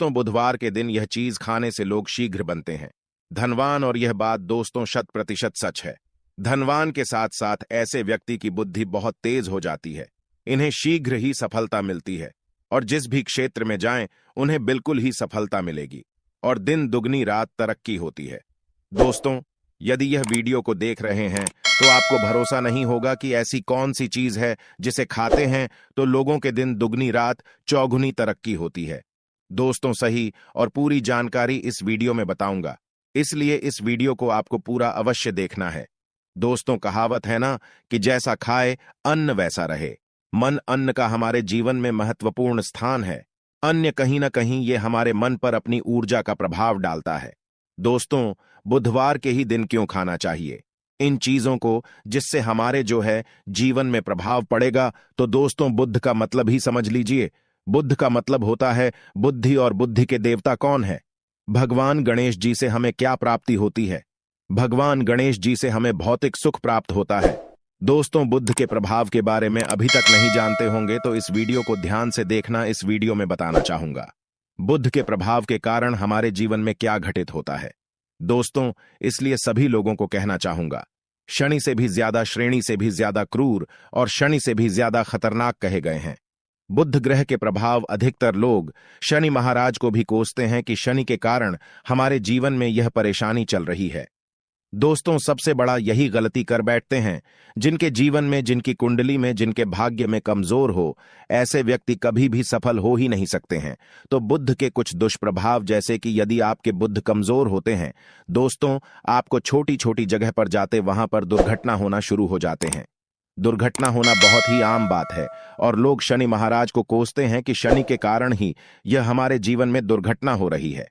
दोस्तों, बुधवार के दिन यह चीज खाने से लोग शीघ्र बनते हैं धनवान, और यह बात दोस्तों 100% सच है। धनवान के साथ साथ ऐसे व्यक्ति की बुद्धि बहुत तेज हो जाती है, इन्हें शीघ्र ही सफलता मिलती है और जिस भी क्षेत्र में जाएं उन्हें बिल्कुल ही सफलता मिलेगी और दिन दुगनी रात तरक्की होती है। दोस्तों, यदि यह वीडियो को देख रहे हैं तो आपको भरोसा नहीं होगा कि ऐसी कौन सी चीज है जिसे खाते हैं तो लोगों के दिन दुगनी रात चौगुनी तरक्की होती है। दोस्तों, सही और पूरी जानकारी इस वीडियो में बताऊंगा, इसलिए इस वीडियो को आपको पूरा अवश्य देखना है। दोस्तों, कहावत है ना कि जैसा खाए अन्न वैसा रहे। मन अन्न का हमारे जीवन में महत्वपूर्ण स्थान है। अन्य कहीं ना कहीं ये हमारे मन पर अपनी ऊर्जा का प्रभाव डालता है। दोस्तों, बुधवार के ही दिन क्यों खाना चाहिए इन चीजों को जिससे हमारे जो है जीवन में प्रभाव पड़ेगा? तो दोस्तों, बुद्ध का मतलब ही समझ लीजिए। बुद्ध का मतलब होता है बुद्धि, और बुद्धि के देवता कौन है? भगवान गणेश जी से हमें क्या प्राप्ति होती है? भगवान गणेश जी से हमें भौतिक सुख प्राप्त होता है। दोस्तों, बुद्ध के प्रभाव के बारे में अभी तक नहीं जानते होंगे तो इस वीडियो को ध्यान से देखना। इस वीडियो में बताना चाहूंगा बुद्ध के प्रभाव के कारण हमारे जीवन में क्या घटित होता है। दोस्तों, इसलिए सभी लोगों को कहना चाहूंगा, शनि से भी ज्यादा, श्रेणी से भी ज्यादा क्रूर और शनि से भी ज्यादा खतरनाक कहे गए हैं। बुध ग्रह के प्रभाव अधिकतर लोग शनि महाराज को भी कोसते हैं कि शनि के कारण हमारे जीवन में यह परेशानी चल रही है। दोस्तों, सबसे बड़ा यही गलती कर बैठते हैं जिनके जीवन में, जिनकी कुंडली में, जिनके भाग्य में कमजोर हो, ऐसे व्यक्ति कभी भी सफल हो ही नहीं सकते हैं। तो बुध के कुछ दुष्प्रभाव, जैसे कि यदि आपके बुध कमजोर होते हैं दोस्तों, आपको छोटी छोटी जगह पर जाते वहां पर दुर्घटना होना शुरू हो जाते हैं। दुर्घटना होना बहुत ही आम बात है और लोग शनि महाराज को कोसते हैं कि शनि के कारण ही यह हमारे जीवन में दुर्घटना हो रही है,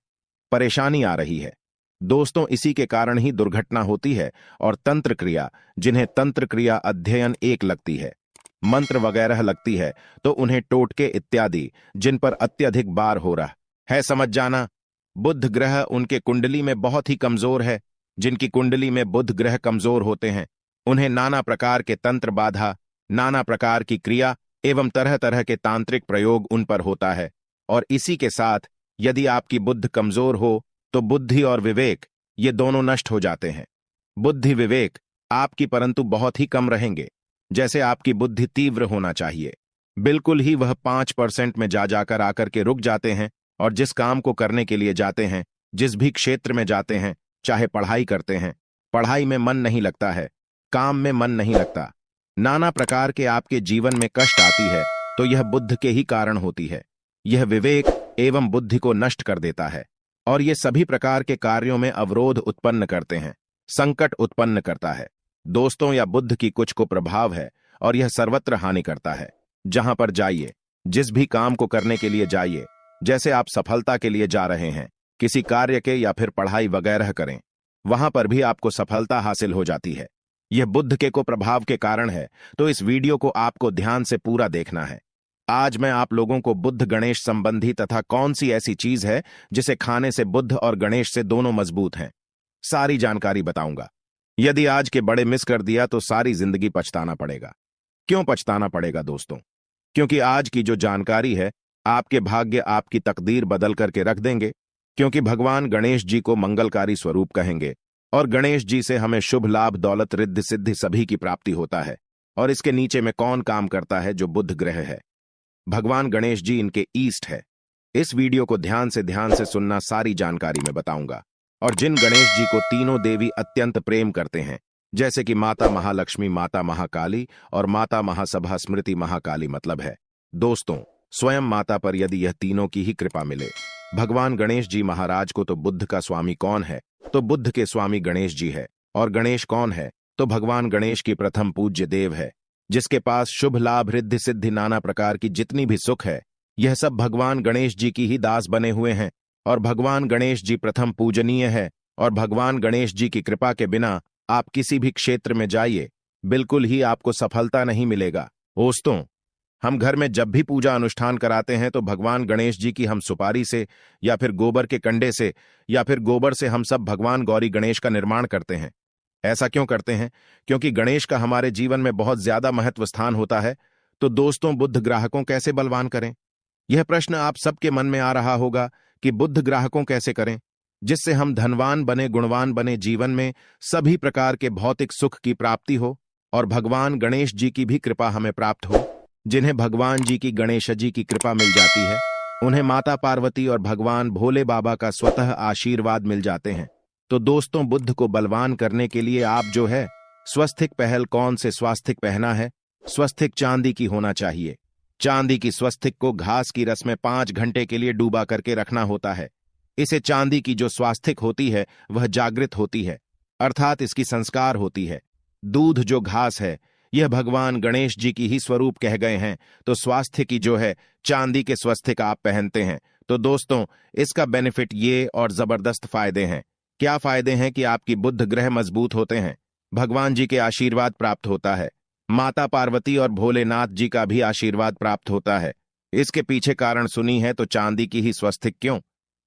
परेशानी आ रही है। दोस्तों, इसी के कारण ही दुर्घटना होती है। और तंत्र क्रिया, जिन्हें तंत्र क्रिया अध्ययन एक लगती है, मंत्र वगैरह लगती है, तो उन्हें टोटके इत्यादि जिन पर अत्यधिक बार हो रहा है, समझ जाना। बुध ग्रह उनके कुंडली में बहुत ही कमजोर है। जिनकी कुंडली में बुध ग्रह कमजोर होते हैं उन्हें नाना प्रकार के तंत्र बाधा, नाना प्रकार की क्रिया एवं तरह तरह के तांत्रिक प्रयोग उन पर होता है। और इसी के साथ यदि आपकी बुद्ध कमजोर हो तो बुद्धि और विवेक ये दोनों नष्ट हो जाते हैं। बुद्धि विवेक आपकी परंतु बहुत ही कम रहेंगे। जैसे आपकी बुद्धि तीव्र होना चाहिए, बिल्कुल ही वह 5% में जा जाकर आकर के रुक जाते हैं। और जिस काम को करने के लिए जाते हैं, जिस भी क्षेत्र में जाते हैं, चाहे पढ़ाई करते हैं, पढ़ाई में मन नहीं लगता है, काम में मन नहीं लगता, नाना प्रकार के आपके जीवन में कष्ट आती है, तो यह बुद्ध के ही कारण होती है। यह विवेक एवं बुद्धि को नष्ट कर देता है और ये सभी प्रकार के कार्यों में अवरोध उत्पन्न करते हैं, संकट उत्पन्न करता है। दोस्तों, यह बुद्ध की कुछ को प्रभाव है और यह सर्वत्र हानि करता है। जहां पर जाइए, जिस भी काम को करने के लिए जाइए, जैसे आप सफलता के लिए जा रहे हैं, किसी कार्य के या फिर पढ़ाई वगैरह करें, वहां पर भी आपको सफलता हासिल हो जाती है। यह बुद्ध के को प्रभाव के कारण है। तो इस वीडियो को आपको ध्यान से पूरा देखना है। आज मैं आप लोगों को बुद्ध गणेश संबंधी तथा कौन सी ऐसी चीज है जिसे खाने से बुद्ध और गणेश से दोनों मजबूत हैं, सारी जानकारी बताऊंगा। यदि आज के बड़े मिस कर दिया तो सारी जिंदगी पछताना पड़ेगा। क्यों पछताना पड़ेगा दोस्तों? क्योंकि आज की जो जानकारी है आपके भाग्य, आपकी तकदीर बदल करके रख देंगे। क्योंकि भगवान गणेश जी को मंगलकारी स्वरूप कहेंगे और गणेश जी से हमें शुभ लाभ, दौलत, रिद्धि सिद्धि सभी की प्राप्ति होता है। और इसके नीचे में कौन काम करता है? जो बुध ग्रह है, भगवान गणेश जी इनके ईस्ट है। इस वीडियो को ध्यान से सुनना, सारी जानकारी मैं बताऊंगा। और जिन गणेश जी को तीनों देवी अत्यंत प्रेम करते हैं, जैसे कि माता महालक्ष्मी, माता महाकाली और माता महासभा स्मृति महाकाली, मतलब है दोस्तों स्वयं माता पर यदि यह तीनों की ही कृपा मिले, भगवान गणेश जी महाराज को, तो बुद्ध का स्वामी कौन है? तो बुद्ध के स्वामी गणेश जी है। और गणेश कौन है? तो भगवान गणेश की प्रथम पूज्य देव है, जिसके पास शुभ लाभ, रिद्धि सिद्धि, नाना प्रकार की जितनी भी सुख है, यह सब भगवान गणेश जी की ही दास बने हुए हैं। और भगवान गणेश जी प्रथम पूजनीय है। और भगवान गणेश जी की कृपा के बिना आप किसी भी क्षेत्र में जाइए, बिल्कुल ही आपको सफलता नहीं मिलेगा। दोस्तों, हम घर में जब भी पूजा अनुष्ठान कराते हैं तो भगवान गणेश जी की हम सुपारी से या फिर गोबर के कंडे से या फिर गोबर से हम सब भगवान गौरी गणेश का निर्माण करते हैं। ऐसा क्यों करते हैं? क्योंकि गणेश का हमारे जीवन में बहुत ज्यादा महत्व स्थान होता है। तो दोस्तों, बुद्ध ग्राहकों कैसे बलवान करें? यह प्रश्न आप सबके मन में आ रहा होगा कि बुद्ध ग्राहकों कैसे करें, जिससे हम धनवान बने, गुणवान बने, जीवन में सभी प्रकार के भौतिक सुख की प्राप्ति हो और भगवान गणेश जी की भी कृपा हमें प्राप्त हो। जिन्हें भगवान जी की, गणेश जी की कृपा मिल जाती है, उन्हें माता पार्वती और भगवान भोले बाबा का स्वतः आशीर्वाद मिल जाते हैं। तो दोस्तों, बुद्ध को बलवान करने के लिए आप जो है स्वस्तिक पहल कौन से स्वास्तिक पहना है? स्वस्तिक चांदी की होना चाहिए। चांदी की स्वस्तिक को घास की रस में 5 घंटे के लिए डूबा करके रखना होता है। इसे चांदी की जो स्वास्तिक होती है वह जागृत होती है, अर्थात इसकी संस्कार होती है। दूध जो घास है, यह भगवान गणेश जी की ही स्वरूप कह गए हैं। तो स्वास्थ्य की जो है चांदी के स्वस्तिक आप पहनते हैं। तो दोस्तों, इसका बेनिफिट ये और जबरदस्त फायदे हैं। क्या फायदे हैं कि आपकी बुद्ध ग्रह मजबूत होते हैं, भगवान जी के आशीर्वाद प्राप्त होता है, माता पार्वती और भोलेनाथ जी का भी आशीर्वाद प्राप्त होता है। इसके पीछे कारण सुनी है तो चांदी की ही स्वस्तिक क्यों?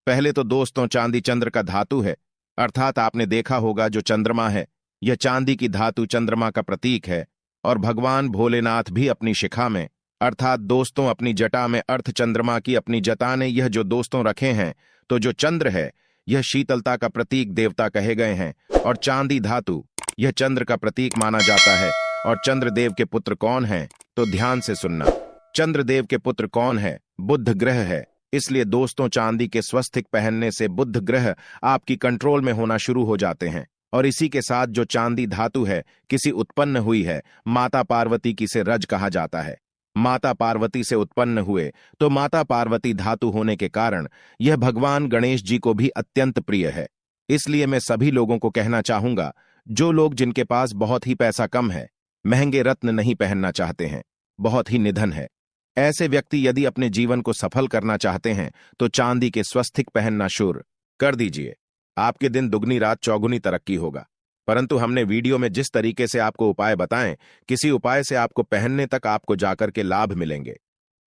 पहले तो दोस्तों, चांदी चंद्र का धातु है, अर्थात आपने देखा होगा जो चंद्रमा है, यह चांदी की धातु चंद्रमा का प्रतीक है। और भगवान भोलेनाथ भी अपनी शिखा में, अर्थात दोस्तों अपनी जटा में अर्थ चंद्रमा की अपनी जटा ने यह जो दोस्तों रखे हैं, तो जो चंद्र है यह शीतलता का प्रतीक देवता कहे गए हैं। और चांदी धातु यह चंद्र का प्रतीक माना जाता है। और चंद्रदेव के पुत्र कौन हैं? तो ध्यान से सुनना, चंद्रदेव के पुत्र कौन है? बुद्ध ग्रह है। इसलिए दोस्तों, चांदी के स्वस्तिक पहनने से बुद्ध ग्रह आपकी कंट्रोल में होना शुरू हो जाते हैं। और इसी के साथ जो चांदी धातु है किसी उत्पन्न हुई है, माता पार्वती की से रज कहा जाता है। माता पार्वती से उत्पन्न हुए तो माता पार्वती धातु होने के कारण यह भगवान गणेश जी को भी अत्यंत प्रिय है। इसलिए मैं सभी लोगों को कहना चाहूंगा, जो लोग जिनके पास बहुत ही पैसा कम है, महंगे रत्न नहीं पहनना चाहते हैं, बहुत ही निधन है, ऐसे व्यक्ति यदि अपने जीवन को सफल करना चाहते हैं तो चांदी के स्वस्तिक पहनना शुरू कर दीजिए। आपके दिन दुगनी रात चौगुनी तरक्की होगा। परंतु हमने वीडियो में जिस तरीके से आपको उपाय बताएं, किसी उपाय से आपको पहनने तक आपको जाकर के लाभ मिलेंगे।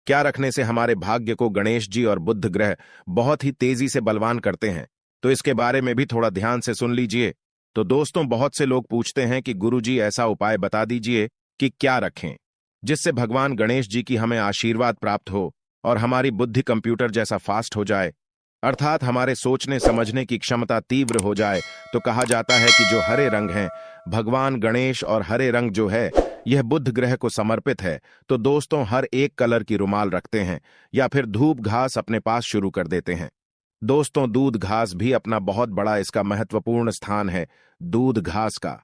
क्या रखने से हमारे भाग्य को गणेश जी और बुद्ध ग्रह बहुत ही तेजी से बलवान करते हैं, तो इसके बारे में भी थोड़ा ध्यान से सुन लीजिए। तो दोस्तों, बहुत से लोग पूछते हैं कि गुरुजी ऐसा उपाय बता दीजिए कि क्या रखें जिससे भगवान गणेश जी की हमें आशीर्वाद प्राप्त हो और हमारी बुद्धि कंप्यूटर जैसा फास्ट हो जाए, अर्थात हमारे सोचने समझने की क्षमता तीव्र हो जाए। तो कहा जाता है कि जो हरे रंग हैं, भगवान गणेश और हरे रंग जो है यह बुद्ध ग्रह को समर्पित है। तो दोस्तों, हर एक कलर की रुमाल रखते हैं या फिर धूप घास अपने पास शुरू कर देते हैं। दोस्तों, दूध घास भी अपना बहुत बड़ा इसका महत्वपूर्ण स्थान है। दूध घास का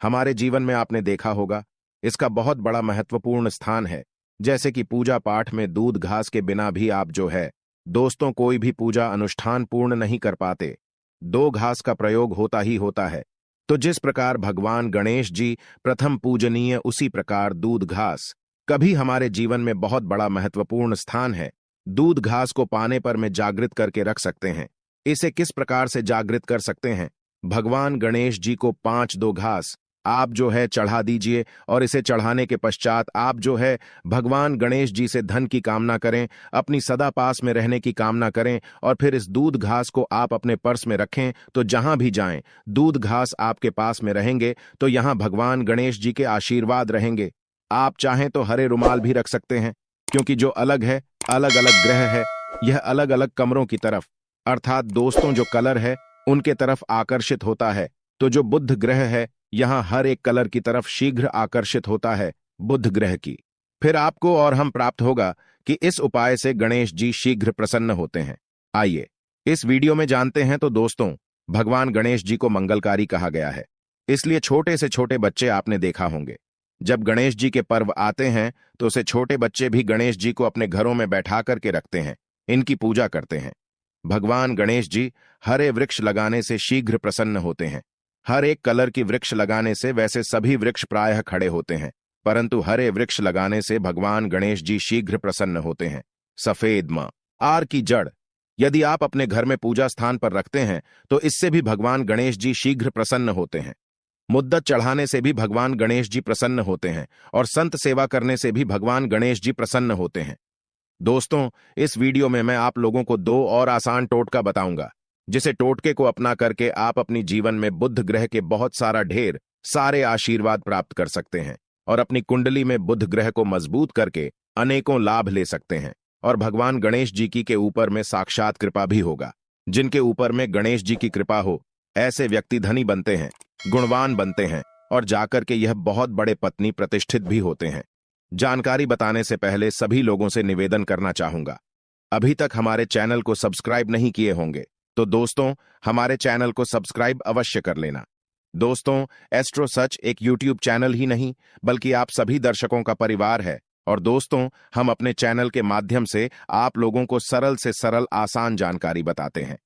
हमारे जीवन में आपने देखा होगा, इसका बहुत बड़ा महत्वपूर्ण स्थान है। जैसे कि पूजा पाठ में दूध घास के बिना भी आप जो है दोस्तों कोई भी पूजा अनुष्ठान पूर्ण नहीं कर पाते। दो घास का प्रयोग होता ही होता है। तो जिस प्रकार भगवान गणेश जी प्रथम पूजनीय, उसी प्रकार दूध घास कभी हमारे जीवन में बहुत बड़ा महत्वपूर्ण स्थान है। दूध घास को पाने पर में जागृत करके रख सकते हैं। इसे किस प्रकार से जागृत कर सकते हैं? भगवान गणेश जी को 5 घास आप जो है चढ़ा दीजिए और इसे चढ़ाने के पश्चात आप जो है भगवान गणेश जी से धन की कामना करें, अपनी सदा पास में रहने की कामना करें और फिर इस दूध घास को आप अपने पर्स में रखें। तो जहां भी जाएं, दूध घास आपके पास में रहेंगे तो यहां भगवान गणेश जी के आशीर्वाद रहेंगे। आप चाहें तो हरे रुमाल भी रख सकते हैं, क्योंकि जो अलग है, अलग अलग ग्रह है, यह अलग अलग कमरों की तरफ, अर्थात दोस्तों जो कलर है उनके तरफ आकर्षित होता है। तो जो बुद्ध ग्रह है यहां हर एक कलर की तरफ शीघ्र आकर्षित होता है बुद्ध ग्रह की। फिर आपको और हम प्राप्त होगा कि इस उपाय से गणेश जी शीघ्र प्रसन्न होते हैं। आइए इस वीडियो में जानते हैं। तो दोस्तों, भगवान गणेश जी को मंगलकारी कहा गया है, इसलिए छोटे से छोटे बच्चे आपने देखा होंगे, जब गणेश जी के पर्व आते हैं तो उसे छोटे बच्चे भी गणेश जी को अपने घरों में बैठा करके रखते हैं, इनकी पूजा करते हैं। भगवान गणेश जी हरे वृक्ष लगाने से शीघ्र प्रसन्न होते हैं। हर एक कलर की वृक्ष लगाने से वैसे सभी वृक्ष प्रायः खड़े होते हैं, परंतु हरे वृक्ष लगाने से भगवान गणेश जी शीघ्र प्रसन्न होते हैं। सफेद मां आर की जड़ यदि आप अपने घर में पूजा स्थान पर रखते हैं तो इससे भी भगवान गणेश जी शीघ्र प्रसन्न होते हैं। मुद्दत चढ़ाने से भी भगवान गणेश जी प्रसन्न होते हैं और संत सेवा करने से भी भगवान गणेश जी प्रसन्न होते हैं। दोस्तों, इस वीडियो में मैं आप लोगों को 2 और आसान टोटका बताऊंगा, जिसे टोटके को अपना करके आप अपनी जीवन में बुद्ध ग्रह के बहुत ढेर सारे आशीर्वाद प्राप्त कर सकते हैं और अपनी कुंडली में बुद्ध ग्रह को मजबूत करके अनेकों लाभ ले सकते हैं और भगवान गणेश जी की के ऊपर में साक्षात कृपा भी होगा। जिनके ऊपर में गणेश जी की कृपा हो, ऐसे व्यक्ति धनी बनते हैं, गुणवान बनते हैं और जाकर के यह बहुत बड़े पत्नी प्रतिष्ठित भी होते हैं। जानकारी बताने से पहले सभी लोगों से निवेदन करना चाहूंगा, अभी तक हमारे चैनल को सब्सक्राइब नहीं किए होंगे तो दोस्तों हमारे चैनल को सब्सक्राइब अवश्य कर लेना। दोस्तों, एस्ट्रो सच एक यूट्यूब चैनल ही नहीं बल्कि आप सभी दर्शकों का परिवार है और दोस्तों हम अपने चैनल के माध्यम से आप लोगों को सरल से सरल आसान जानकारी बताते हैं।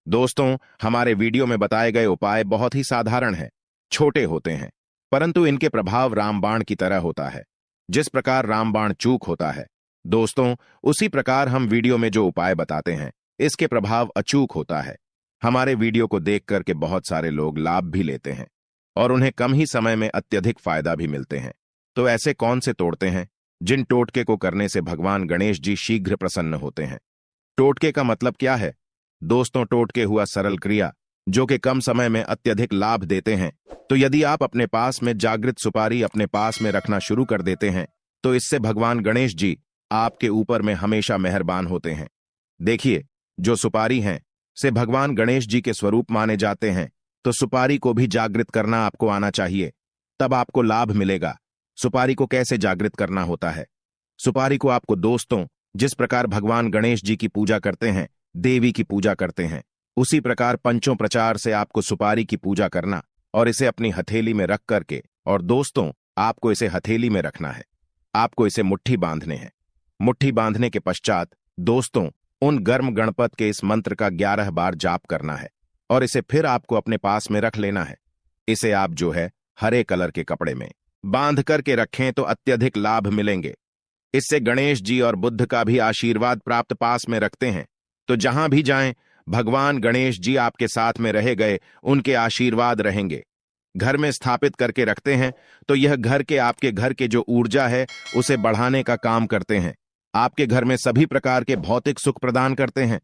दोस्तों, हमारे वीडियो में बताए गए उपाय बहुत ही साधारण हैं, छोटे होते हैं, परंतु इनके प्रभाव रामबाण की तरह होता है। जिस प्रकार रामबाण चूक होता है दोस्तों, उसी प्रकार हम वीडियो में जो उपाय बताते हैं इसके प्रभाव अचूक होता है। हमारे वीडियो को देख करके बहुत सारे लोग लाभ भी लेते हैं और उन्हें कम ही समय में अत्यधिक फायदा भी मिलते हैं। तो ऐसे कौन से तोड़ते हैं जिन टोटके को करने से भगवान गणेश जी शीघ्र प्रसन्न होते हैं? टोटके का मतलब क्या है दोस्तों? टोटके हुआ सरल क्रिया जो कि कम समय में अत्यधिक लाभ देते हैं। तो यदि आप अपने पास में जागृत सुपारी अपने पास में रखना शुरू कर देते हैं तो इससे भगवान गणेश जी आपके ऊपर में हमेशा मेहरबान होते हैं। देखिए, जो सुपारी हैं से भगवान गणेश जी के स्वरूप माने जाते हैं, तो सुपारी को भी जागृत करना आपको आना चाहिए, तब आपको लाभ मिलेगा। सुपारी को कैसे जागृत करना होता है? सुपारी को आपको दोस्तों जिस प्रकार भगवान गणेश जी की पूजा करते हैं, देवी की पूजा करते हैं, उसी प्रकार पंचों प्रचार से आपको सुपारी की पूजा करना और इसे अपनी हथेली में रख करके, और दोस्तों आपको इसे हथेली में रखना है, आपको इसे मुट्ठी बांधने हैं। मुट्ठी बांधने के पश्चात दोस्तों उन गर्म गणपत के इस मंत्र का 11 बार जाप करना है और इसे फिर आपको अपने पास में रख लेना है। इसे आप जो है हरे कलर के कपड़े में बांध करके रखें तो अत्यधिक लाभ मिलेंगे। इससे गणेश जी और बुद्ध का भी आशीर्वाद प्राप्त पास में रखते हैं, तो जहां भी जाएं भगवान गणेश जी आपके साथ में रहे गए उनके आशीर्वाद रहेंगे। घर में स्थापित करके रखते हैं तो यह घर के आपके घर के जो ऊर्जा है उसे बढ़ाने का काम करते हैं, आपके घर में सभी प्रकार के भौतिक सुख प्रदान करते हैं।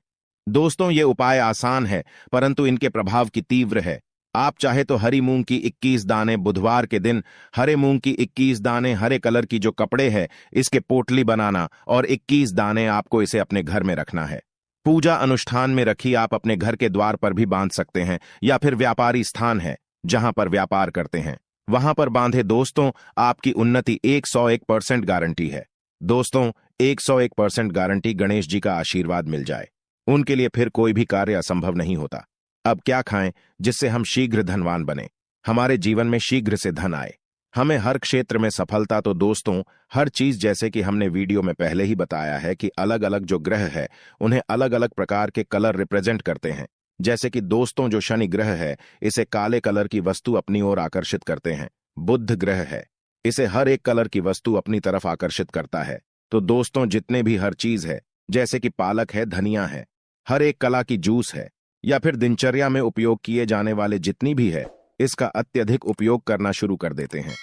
दोस्तों, ये उपाय आसान है परंतु इनके प्रभाव की तीव्र है। आप चाहे तो हरी मूंग की 21 दाने बुधवार के दिन, हरे मूंग की 21 दाने हरे कलर की जो कपड़े है इसके पोटली बनाना और 21 दाने आपको इसे अपने घर में रखना है। पूजा अनुष्ठान में रखी आप अपने घर के द्वार पर भी बांध सकते हैं या फिर व्यापारी स्थान है जहां पर व्यापार करते हैं वहां पर बांधे। दोस्तों, आपकी उन्नति 101% गारंटी है। दोस्तों, 101% गारंटी गणेश जी का आशीर्वाद मिल जाए, उनके लिए फिर कोई भी कार्य असंभव नहीं होता। अब क्या खाएं जिससे हम शीघ्र धनवान बने, हमारे जीवन में शीघ्र से धन आए, हमें हर क्षेत्र में सफलता? तो दोस्तों हर चीज जैसे कि हमने वीडियो में पहले ही बताया है कि अलग अलग जो ग्रह है उन्हें अलग अलग प्रकार के कलर रिप्रेजेंट करते हैं। जैसे कि दोस्तों जो शनि ग्रह है इसे काले कलर की वस्तु अपनी ओर आकर्षित करते हैं। बुध ग्रह है, इसे हर एक कलर की वस्तु अपनी तरफ आकर्षित करता है। तो दोस्तों जितने भी हर चीज है जैसे कि पालक है, धनिया है, हर एक कला की जूस है या फिर दिनचर्या में उपयोग किए जाने वाले जितनी भी है इसका अत्यधिक उपयोग करना शुरू कर देते हैं।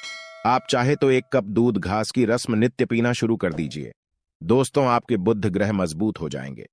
आप चाहे तो 1 कप दूध घास की रस्म नित्य पीना शुरू कर दीजिए। दोस्तों, आपके बुध ग्रह मजबूत हो जाएंगे,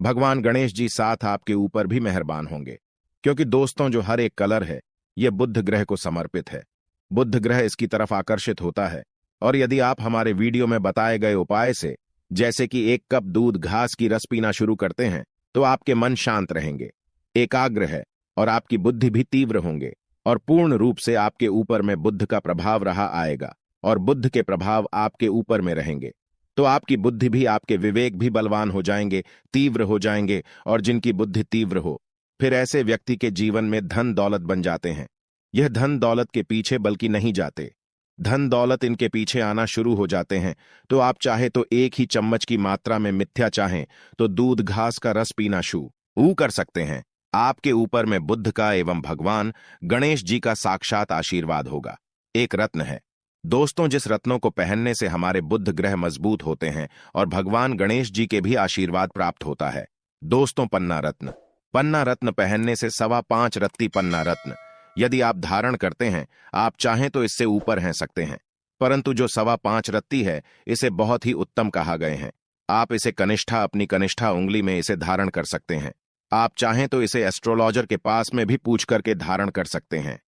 भगवान गणेश जी साथ आपके ऊपर भी मेहरबान होंगे, क्योंकि दोस्तों जो हर एक कलर है यह बुध ग्रह को समर्पित है। बुध ग्रह इसकी तरफ आकर्षित होता है और यदि आप हमारे वीडियो में बताए गए उपाय से जैसे कि 1 कप दूध घास की रस पीना शुरू करते हैं तो आपके मन शांत रहेंगे, एकाग्र है और आपकी बुद्धि भी तीव्र होंगे और पूर्ण रूप से आपके ऊपर में बुद्ध का प्रभाव रहा आएगा और बुद्ध के प्रभाव आपके ऊपर में रहेंगे। तो आपकी बुद्धि भी, आपके विवेक भी बलवान हो जाएंगे, तीव्र हो जाएंगे। और जिनकी बुद्धि तीव्र हो फिर ऐसे व्यक्ति के जीवन में धन दौलत बन जाते हैं। यह धन दौलत के पीछे बल्कि नहीं जाते, धन दौलत इनके पीछे आना शुरू हो जाते हैं। तो आप चाहे तो 1 ही चम्मच की मात्रा में मिथ्या चाहें तो दूध घास का रस पीना शुरू कर सकते हैं। आपके ऊपर में बुद्ध का एवं भगवान गणेश जी का साक्षात आशीर्वाद होगा। एक रत्न है दोस्तों, जिस रत्नों को पहनने से हमारे बुध ग्रह मजबूत होते हैं और भगवान गणेश जी के भी आशीर्वाद प्राप्त होता है। दोस्तों, पन्ना रत्न। पन्ना रत्न पहनने से 5.25 रत्ती पन्ना रत्न यदि आप धारण करते हैं, आप चाहें तो इससे ऊपर हैं सकते हैं, परंतु जो 5.25 रत्ती है इसे बहुत ही उत्तम कहा गए हैं। आप इसे कनिष्ठा, अपनी कनिष्ठा उंगली में इसे धारण कर सकते हैं। आप चाहें तो इसे एस्ट्रोलॉजर के पास में भी पूछ करके धारण कर सकते हैं।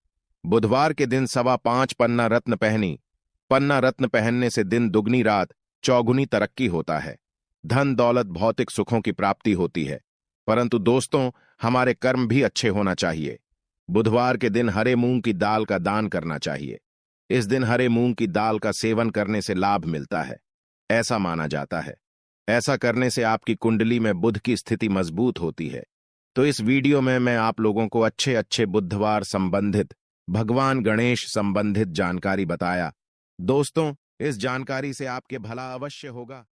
बुधवार के दिन 5.25 पन्ना रत्न पहनी। पन्ना रत्न पहनने से दिन दुगनी रात चौगुनी तरक्की होता है। धन दौलत भौतिक सुखों की प्राप्ति होती है, परंतु दोस्तों हमारे कर्म भी अच्छे होना चाहिए। बुधवार के दिन हरे मूंग की दाल का दान करना चाहिए। इस दिन हरे मूंग की दाल का सेवन करने से लाभ मिलता है, ऐसा माना जाता है। ऐसा करने से आपकी कुंडली में बुध की स्थिति मजबूत होती है। तो इस वीडियो में मैं आप लोगों को अच्छे अच्छे बुधवार संबंधित, भगवान गणेश संबंधित जानकारी बताया। दोस्तों, इस जानकारी से आपके भला अवश्य होगा।